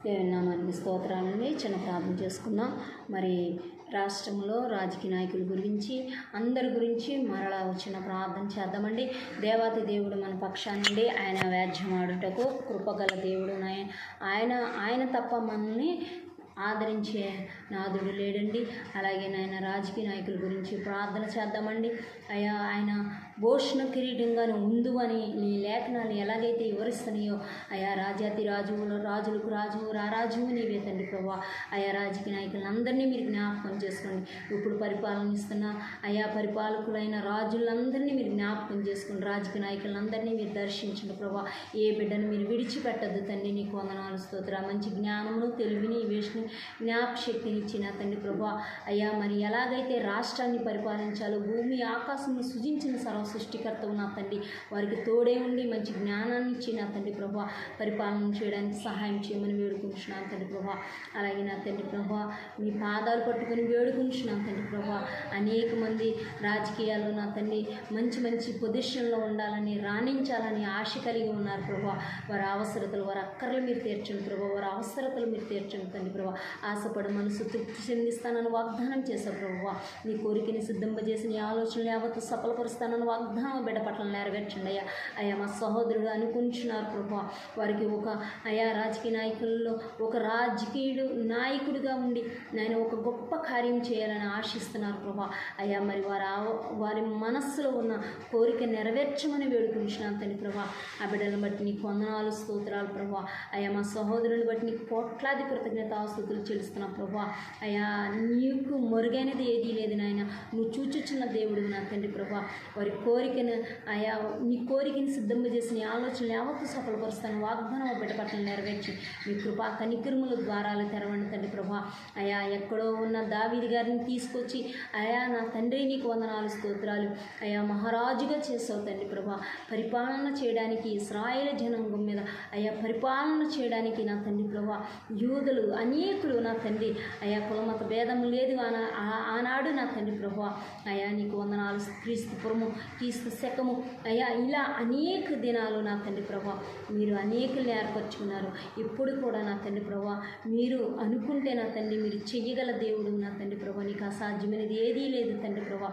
దేవుని నామానికి స్తోత్రాలని చిన్న ప్రార్థన చేసుకుందాం. మరి రాష్ట్రంలో రాజకీయ నాయకుల గురించి అందరి గురించి మరలా వచ్చిన ప్రార్థన చేద్దామండి. దేవాతి దేవుడు మన పక్షానండి, ఆయన వ్యాజ్యం ఆడుటకు కృపగల దేవుడు ఆయన తప్ప మనల్ని ఆదరించే నాదుడు లేడండి. అలాగే నాయన రాజకీయ నాయకుల గురించి ప్రార్థన చేద్దామండి. అయ్యా, ఆయన భూషణ కిరీటంగాను ఉందు అని నీ లేఖనాలు ఎలాగైతే వివరిస్తున్నాయో, అయా రాజాతి రాజువులు, రాజులకు రాజు, రారాజువు నీవే తండ్రి ప్రభా. అయా రాజకీయ నాయకులందరినీ మీరు జ్ఞాపకం చేసుకోండి. ఇప్పుడు పరిపాలన ఇస్తున్న అయా పరిపాలకులైన రాజులందరినీ మీరు జ్ఞాపకం చేసుకోండి. రాజకీయ నాయకులందరినీ మీరు దర్శించండి ప్రభా. ఏ బిడ్డను మీరు విడిచిపెట్టద్దు తండ్రి. నీకు వందనాలు స్తోత్ర. మంచి జ్ఞానమును, తెలివిని, వేషని, జ్ఞాపశక్తిని ఇచ్చిన తండ్రి ప్రభా. అయ్యా, మరి ఎలాగైతే రాష్ట్రాన్ని పరిపాలించాలో, భూమి ఆకాశంను సృజించిన సర్వ సృష్టికర్తవు నా తండ్రి, వారికి తోడే ఉండి మంచి జ్ఞానాన్ని ఇచ్చి నా తండ్రి ప్రభా పరిపాలన చేయడానికి సహాయం చేయమని వేడుకుంటున్నాను తండ్రి ప్రభా. అలాగే నా తండ్రి ప్రభా, మీ పాదాలు పట్టుకుని వేడుకుంటున్నాను తండ్రి ప్రభా. అనేక మంది రాజకీయాల్లో నా తండ్రి మంచి మంచి పొజిషన్లో ఉండాలని, రాణించాలని ఆశ కలిగి ఉన్నారు ప్రభా. వారి అవసరతలు, వారి అక్కర్లు మీరు తీర్చండి ప్రభా. వారి అవసరతలు మీరు తీర్చండి తండ్రి ప్రభా. ఆశపడి మనసు తృప్తి చెందిస్తానని వాగ్దానం చేశావు ప్రభువా. నీ కోరికని సిద్ధింపజేసి నీ ఆలోచనలు యావత్తు సఫలపరుస్తానని వాగ్దానం బిడ్డ పట్ల నెరవేర్చండి అయ్యా. అయ్యా, మా సహోదరుడు అనుకుంటున్నారు ప్రభా. వారికి ఒక అయా రాజకీయ నాయకుల్లో ఒక రాజకీయుడు నాయకుడిగా ఉండి నేను ఒక గొప్ప కార్యం చేయాలని ఆశిస్తున్నారు ప్రభా. అయ్యా, మరి వారి మనస్సులో ఉన్న కోరిక నెరవేర్చమని వేడుకుంటున్నాను తండ్రి ప్రభా. ఆ బిడ్డలను బట్టి నీకు వందనాలు స్తోత్రాలు ప్రభా. అయ్యా, మా సహోదరుని బట్టి నీకు కోట్లాది కృతజ్ఞతాస్తుతులు చెల్లిస్తున్నా ప్రభా. అయ్యా, నీకు మొరుగైనది ఏదీ లేదు నాయన. నువ్వు చూచుచున్న దేవుడు నా తండ్రి ప్రభా. వారి కోరికను అయా నీ కోరికను సిద్ధింపజేసి నీ ఆలోచనలు యావత్తు సఫలపరుస్తాను వాగ్దానం బిడ్డ పట్ల నెరవేర్చి మీ కృపా కనికరముల ద్వారాలు తెరవండి తండ్రి ప్రభా. అయా, ఎక్కడో ఉన్న దావీదు గారిని తీసుకొచ్చి అయా నా తండ్రి నీకు వందనాలు స్తోత్రాలు. అయా, మహారాజుగా చేసావు తండ్రి ప్రభా. పరిపాలన చేయడానికి ఇశ్రాయేలు జనాంగం మీద అయా పరిపాలన చేయడానికి నా తండ్రి ప్రభా యూదులు అనేకులు నా తండ్రి అయా కులమత భేదము లేదు ఆనాడు నా తండ్రి ప్రభా. అయా, నీకు వందనాలు. క్రీస్తు పురము, క్రీస్తు శకము అయా ఇలా అనేక దినాలు నా తండ్రి ప్రభా మీరు అనేకుల్ని ఏర్పరచుకున్నారు. ఇప్పుడు కూడా నా తండ్రి ప్రభా మీరు అనుకుంటే నా తండ్రి మీరు చెయ్యగల దేవుడు నా తండ్రి ప్రభా. నీకు అసాధ్యమైనది ఏదీ లేదు తండ్రి ప్రభా.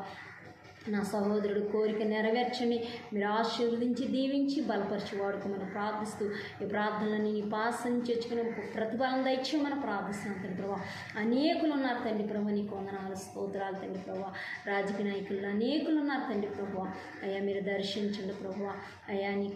నా సహోదరుడు కోరిక నెరవేర్చని మీరు ఆశీర్వదించి దీవించి బలపరిచి వాడుకోమని ప్రార్థిస్తూ ఈ ప్రార్థనలని నీ పాసం చేర్చుకుని ప్రతిఫలం దయచేయమని ప్రార్థిస్తున్నాను తండ్రి ప్రభా. అనేకులు ఉన్నారు తండ్రి ప్రభా. నీకు వందనాలు స్తోత్రాలు తండ్రి ప్రభా. రాజకీయ నాయకులు అనేకులు ఉన్నారు తండ్రి ప్రభా. అయ్యా, మీరు దర్శించండి ప్రభా. అయ్యా, నీ